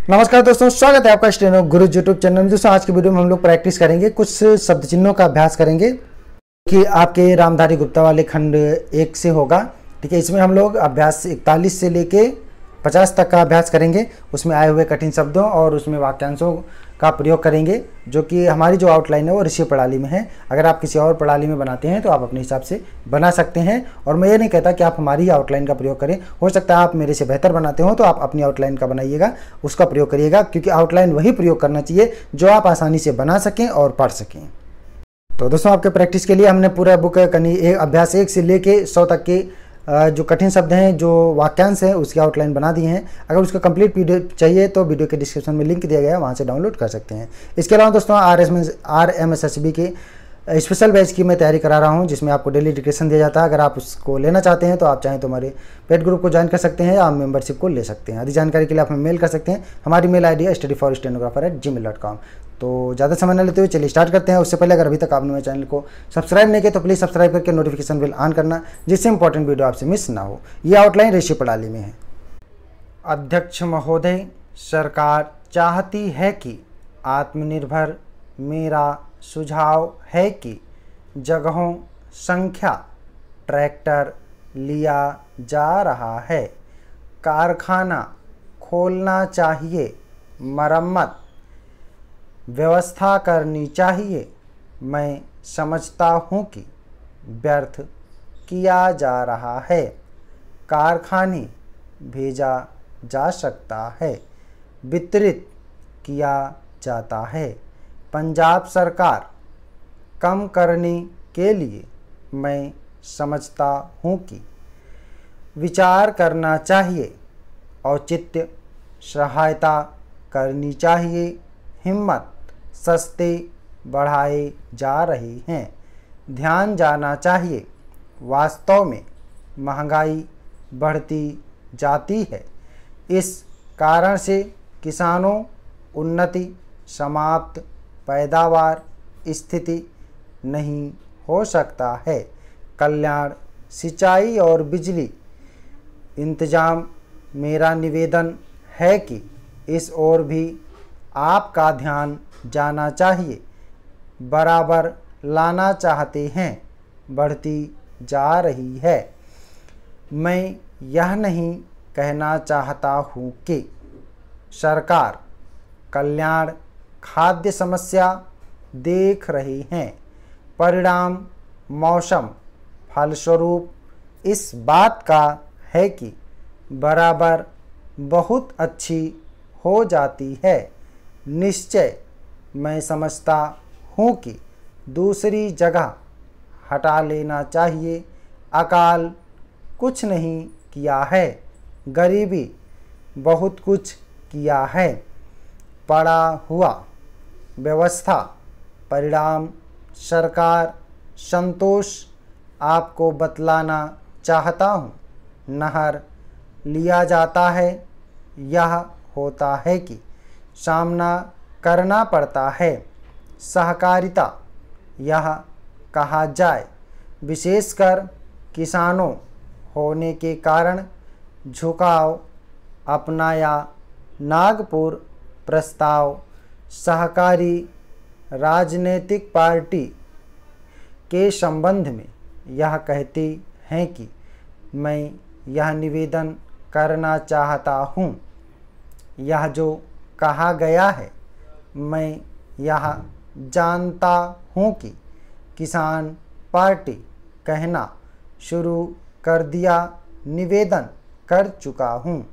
नमस्कार दोस्तों, स्वागत है आपका स्टेनो गुरु यूट्यूब चैनल में। दोस्तों आज की वीडियो में हम लोग प्रैक्टिस करेंगे, कुछ शब्द चिन्हों का अभ्यास करेंगे कि आपके रामधारी गुप्ता वाले खंड 1 से होगा। ठीक है, इसमें हम लोग अभ्यास 41 से लेके 50 तक का अभ्यास करेंगे। उसमें आए हुए कठिन शब्दों और उसमें वाक्यांशों का प्रयोग करेंगे, जो कि हमारी जो आउटलाइन है वो ऋषि प्रणाली में है। अगर आप किसी और प्रणाली में बनाते हैं तो आप अपने हिसाब से बना सकते हैं, और मैं ये नहीं कहता कि आप हमारी आउटलाइन का प्रयोग करें। हो सकता है आप मेरे से बेहतर बनाते हो तो आप अपनी आउटलाइन का बनाइएगा, उसका प्रयोग करिएगा, क्योंकि आउटलाइन वही प्रयोग करना चाहिए जो आप आसानी से बना सकें और पढ़ सकें। तो दोस्तों आपके प्रैक्टिस के लिए हमने पूरा बुक अभ्यास 1 से लेके 100 तक के जो कठिन शब्द हैं, जो वाक्यांश हैं, उसकी आउटलाइन बना दी हैं। अगर उसका कंप्लीट वीडियो चाहिए तो वीडियो के डिस्क्रिप्शन में लिंक दिया गया है, वहाँ से डाउनलोड कर सकते हैं। इसके अलावा दोस्तों RMSSB के स्पेशल बैच की मैं तैयारी करा रहा हूँ, जिसमें आपको डेली डिक्रेशन दिया जाता है। अगर आप उसको लेना चाहते हैं तो आप चाहें तो हमारे पेड ग्रुप को ज्वाइन कर सकते हैं या मेंबरशिप को ले सकते हैं। अधिक जानकारी के लिए आप हमें मेल कर सकते हैं। हमारी मेल ID है studyforstenographer@gmail.com। तो ज़्यादा समय न लेते हुए चलिए स्टार्ट करते हैं। उससे पहले अगर अभी तक आपने मेरे चैनल को सब्सक्राइब नहीं किया तो प्लीज़ सब्सक्राइब करके नोटिफिकेशन बेल ऑन करना, जिससे इंपॉर्टेंट वीडियो आपसे मिस ना हो। ये आउटलाइन ऋषि प्रणाली में है। अध्यक्ष महोदय, सरकार चाहती है कि आत्मनिर्भर। मेरा सुझाव है कि जगहों संख्या ट्रैक्टर लिया जा रहा है। कारखाना खोलना चाहिए। मरम्मत व्यवस्था करनी चाहिए। मैं समझता हूँ कि व्यर्थ किया जा रहा है। कारखाने भेजा जा सकता है। वितरित किया जाता है। पंजाब सरकार कम करने के लिए मैं समझता हूँ कि विचार करना चाहिए। औचित्य सहायता करनी चाहिए। हिम्मत सस्ते बढ़ाए जा रहे हैं। ध्यान जाना चाहिए। वास्तव में महंगाई बढ़ती जाती है। इस कारण से किसानों उन्नति समाप्त पैदावार स्थिति नहीं हो सकता है। कल्याण सिंचाई और बिजली इंतजाम। मेरा निवेदन है कि इस ओर भी आपका ध्यान जाना चाहिए। बराबर लाना चाहते हैं। बढ़ती जा रही है। मैं यह नहीं कहना चाहता हूँ कि सरकार कल्याण खाद्य समस्या देख रही हैं। परिणाम मौसम फलस्वरूप इस बात का है कि बराबर बहुत अच्छी हो जाती है। निश्चय मैं समझता हूँ कि दूसरी जगह हटा लेना चाहिए। अकाल कुछ नहीं किया है। गरीबी बहुत कुछ किया है। पड़ा हुआ व्यवस्था परिणाम सरकार संतोष आपको बतलाना चाहता हूँ। नहर लिया जाता है। यह होता है कि सामना करना पड़ता है। सहकारिता यह कहा जाए। विशेषकर किसानों होने के कारण झुकाव अपनाया। नागपुर प्रस्ताव सहकारी राजनीतिक पार्टी के संबंध में यह कहती हैं कि मैं यह निवेदन करना चाहता हूँ। यह जो कहा गया है, मैं यह जानता हूँ कि किसान पार्टी कहना शुरू कर दिया। निवेदन कर चुका हूँ।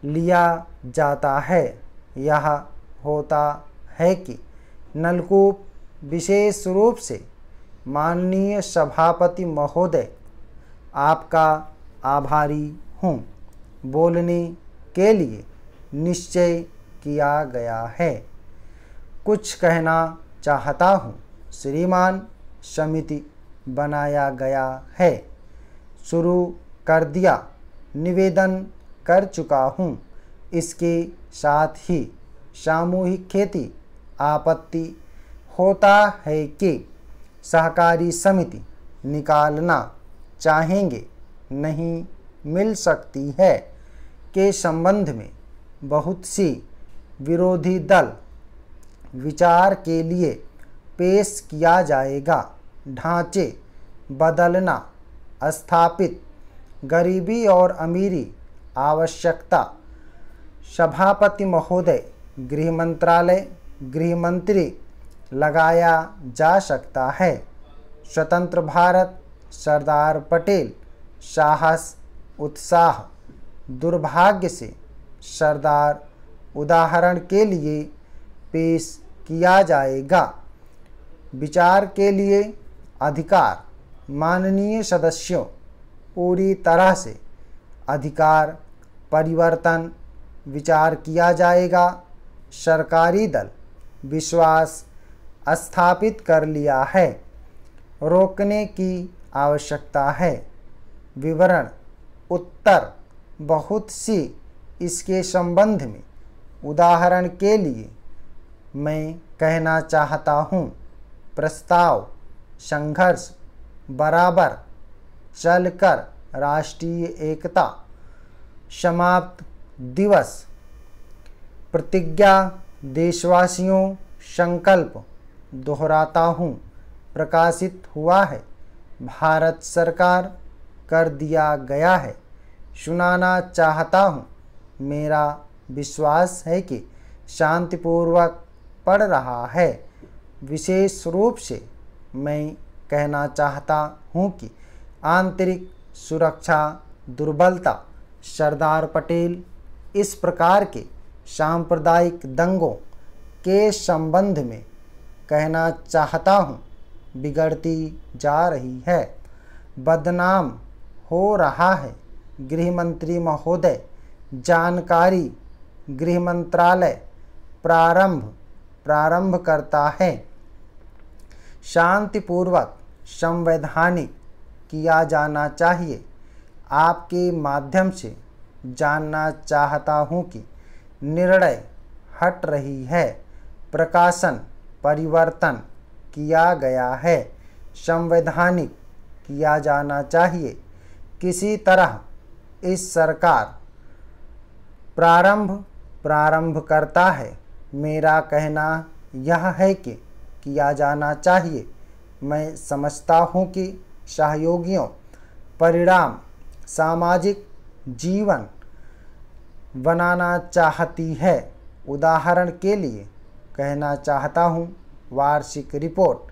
लिया जाता है। यह होता है कि नलकूप विशेष रूप से माननीय सभापति महोदय आपका आभारी हूँ। बोलने के लिए निश्चय किया गया है। कुछ कहना चाहता हूँ। श्रीमान समिति बनाया गया है। शुरू कर दिया। निवेदन कर चुका हूँ। इसके साथ ही सामूहिक खेती आपत्ति होता है कि सहकारी समिति निकालना चाहेंगे, नहीं मिल सकती है के संबंध में बहुत सी विरोधी दल विचार के लिए पेश किया जाएगा। ढांचे बदलना, स्थापित गरीबी और अमीरी आवश्यकता। सभापति महोदय, गृह मंत्रालय, गृह मंत्री लगाया जा सकता है। स्वतंत्र भारत, सरदार पटेल, साहस उत्साह। दुर्भाग्य से सरदार उदाहरण के लिए पेश किया जाएगा। विचार के लिए अधिकार। माननीय सदस्यों, पूरी तरह से अधिकार परिवर्तन विचार किया जाएगा। सरकारी दल विश्वास स्थापित कर लिया है, रोकने की आवश्यकता है। विवरण उत्तर बहुत सी इसके संबंध में। उदाहरण के लिए मैं कहना चाहता हूँ, प्रस्ताव, संघर्ष, बराबर, चलकर, राष्ट्रीय एकता, समाप्त, दिवस, प्रतिज्ञा, देशवासियों, संकल्प, दोहराता हूँ, प्रकाशित हुआ है, भारत सरकार, कर दिया गया है, सुनाना चाहता हूँ, मेरा विश्वास है कि शांतिपूर्वक पढ़ रहा है। विशेष रूप से मैं कहना चाहता हूँ कि आंतरिक सुरक्षा दुर्बलता। सरदार पटेल इस प्रकार के सांप्रदायिक दंगों के संबंध में कहना चाहता हूँ, बिगड़ती जा रही है, बदनाम हो रहा है। गृह मंत्री महोदय, जानकारी, गृह मंत्रालय प्रारंभ करता है। शांतिपूर्वक, संवैधानिक किया जाना चाहिए। आपके माध्यम से जानना चाहता हूँ कि निर्णय हट रही है, प्रकाशन परिवर्तन किया गया है, संवैधानिक किया जाना चाहिए। किसी तरह इस सरकार प्रारंभ करता है। मेरा कहना यह है कि किया जाना चाहिए। मैं समझता हूँ कि सहयोगियों, परिणाम सामाजिक जीवन बनाना चाहती है। उदाहरण के लिए कहना चाहता हूँ, वार्षिक रिपोर्ट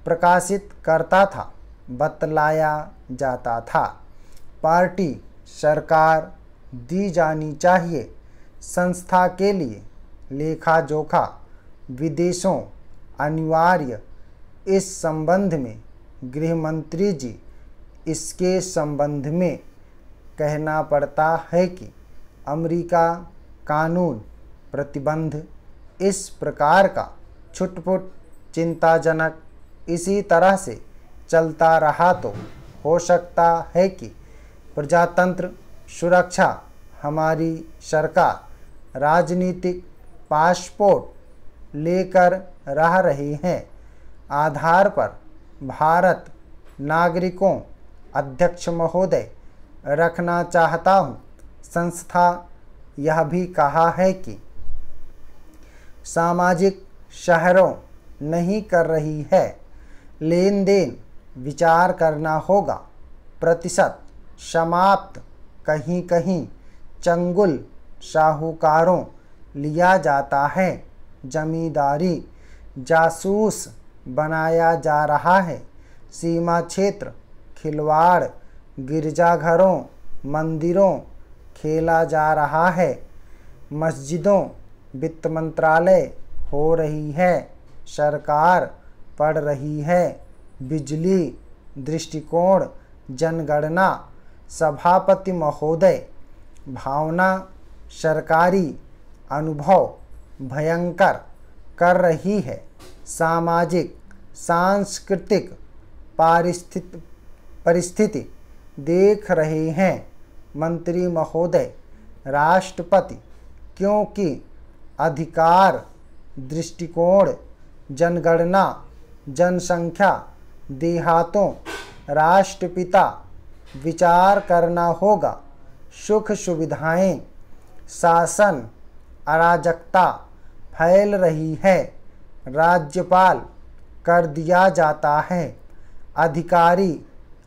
प्रकाशित करता था, बतलाया जाता था। पार्टी, सरकार दी जानी चाहिए। संस्था के लिए लेखा जोखा, विदेशों अनिवार्य। इस संबंध में गृह मंत्री जी, इसके संबंध में कहना पड़ता है कि अमेरिका कानून प्रतिबंध इस प्रकार का छुटपुट चिंताजनक इसी तरह से चलता रहा तो हो सकता है कि प्रजातंत्र सुरक्षा हमारी सरकार राजनीतिक पासपोर्ट लेकर रह रहे हैं आधार पर भारत नागरिकों। अध्यक्ष महोदय, रखना चाहता हूँ। संस्था यह भी कहा है कि सामाजिक शहरों नहीं कर रही है, लेन देन विचार करना होगा। प्रतिशत समाप्त, कहीं कहीं चंगुल साहूकारों लिया जाता है, जमींदारी जासूस बनाया जा रहा है, सीमा क्षेत्र खिलवाड़, गिरजाघरों मंदिरों खेला जा रहा है, मस्जिदों वित्त मंत्रालय हो रही है, सरकार पढ़ रही है, बिजली दृष्टिकोण जनगणना। सभापति महोदय, भावना सरकारी अनुभव भयंकर कर रही है, सामाजिक सांस्कृतिक परिस्थिति देख रहे हैं। मंत्री महोदय, राष्ट्रपति, क्योंकि अधिकार दृष्टिकोण जनगणना जनसंख्या देहातों राष्ट्रपिता विचार करना होगा। सुख सुविधाएं शासन अराजकता फैल रही है, राज्यपाल कर दिया जाता है, अधिकारी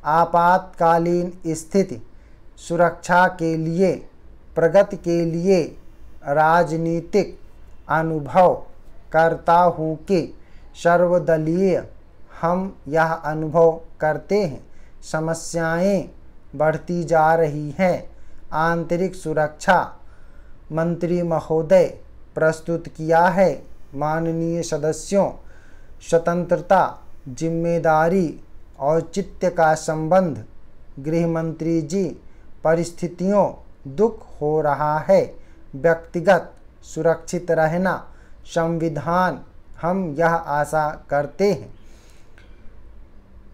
आपातकालीन स्थिति सुरक्षा के लिए, प्रगति के लिए राजनीतिक अनुभव करता हूँ कि सर्वदलीय हम यह अनुभव करते हैं, समस्याएं बढ़ती जा रही हैं। आंतरिक सुरक्षा मंत्री महोदय प्रस्तुत किया है। माननीय सदस्यों, स्वतंत्रता, जिम्मेदारी, औचित्य का संबंध। गृह मंत्री जी, परिस्थितियों दुख हो रहा है, व्यक्तिगत सुरक्षित रहना, संविधान हम यह आशा करते हैं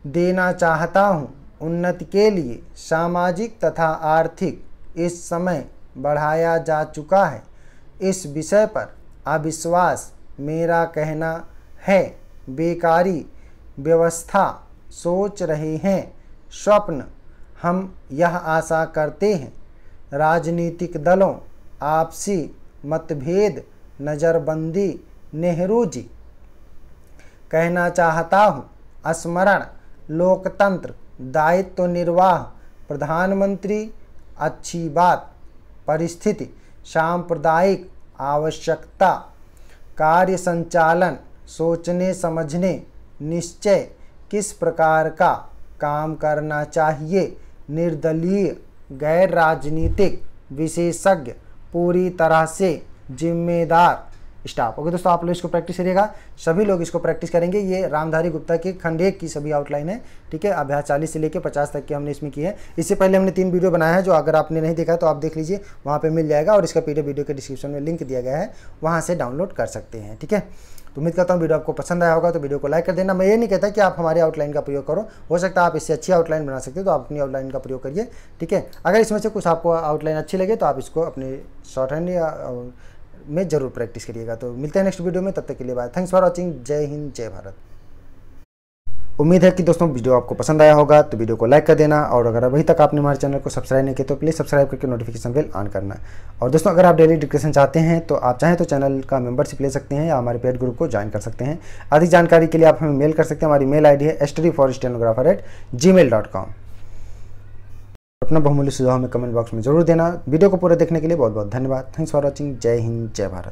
देना चाहता हूँ, उन्नति के लिए सामाजिक तथा आर्थिक इस समय बढ़ाया जा चुका है। इस विषय पर अविश्वास मेरा कहना है, बेकारी व्यवस्था सोच रहे हैं, स्वप्न हम यह आशा करते हैं, राजनीतिक दलों आपसी मतभेद नज़रबंदी। नेहरू जी, कहना चाहता हूँ, स्मरण लोकतंत्र दायित्व निर्वाह, प्रधानमंत्री अच्छी बात, परिस्थिति सांप्रदायिक आवश्यकता, कार्य संचालन सोचने समझने, निश्चय किस प्रकार का काम करना चाहिए, निर्दलीय गैर राजनीतिक विशेषज्ञ, पूरी तरह से जिम्मेदार स्टाफ। ओके दोस्तों, आप लोग इसको प्रैक्टिस करिएगा, सभी लोग इसको प्रैक्टिस करेंगे। ये रामधारी गुप्ता के खंड 1 की सभी आउटलाइन है, ठीक है। अभ्यास 40 से लेकर 50 तक की हमने इसमें की है। इससे पहले हमने 3 वीडियो बनाया है, जो अगर आपने नहीं देखा तो आप देख लीजिए, वहाँ पे मिल जाएगा, और इसका पीडीएफ वीडियो के डिस्क्रिप्शन में लिंक दिया गया है, वहाँ से डाउनलोड कर सकते हैं, ठीक है। तो उम्मीद करता हूँ वीडियो आपको पसंद आया होगा, तो वीडियो को लाइक कर देना। मैं ये नहीं कहता कि आप हमारे आउटलाइन का प्रयोग करो, हो सकता है आप इससे अच्छी आउटलाइन बना सकते हो, तो आप अपनी आउटलाइन का प्रयोग करिए, ठीक है। अगर इसमें से कुछ आपको आउटलाइन अच्छी लगे तो आप इसको अपने शॉर्ट हैंड या में जरूर प्रैक्टिस करिएगा। तो मिलते हैं नेक्स्ट वीडियो में, तब तक के लिए बाय। Thanks for watching. जय हिंद, जय भारत। उम्मीद है कि दोस्तों वीडियो आपको पसंद आया होगा, तो वीडियो को लाइक कर देना, और अगर अभी तक आपने हमारे चैनल को सब्सक्राइब नहीं किया तो प्लीज़ सब्सक्राइब करके नोटिफिकेशन बेल ऑन करना। और दोस्तों, अगर आप डेली डिस्कशन चाहते हैं तो आप चाहें तो चैनल का मेंबरशिप ले सकते हैं या हमारे पेड ग्रुप को ज्वाइन कर सकते हैं। अधिक जानकारी के लिए आप हमें मेल कर सकते हैं। हमारी मेल ID है studyforstenographer@gmail.com। अपना बहुमूल्य सुझाव में कमेंट बॉक्स में जरूर देना। वीडियो को पूरा देखने के लिए बहुत बहुत धन्यवाद। Thanks for watching. जय हिंद, जय भारत।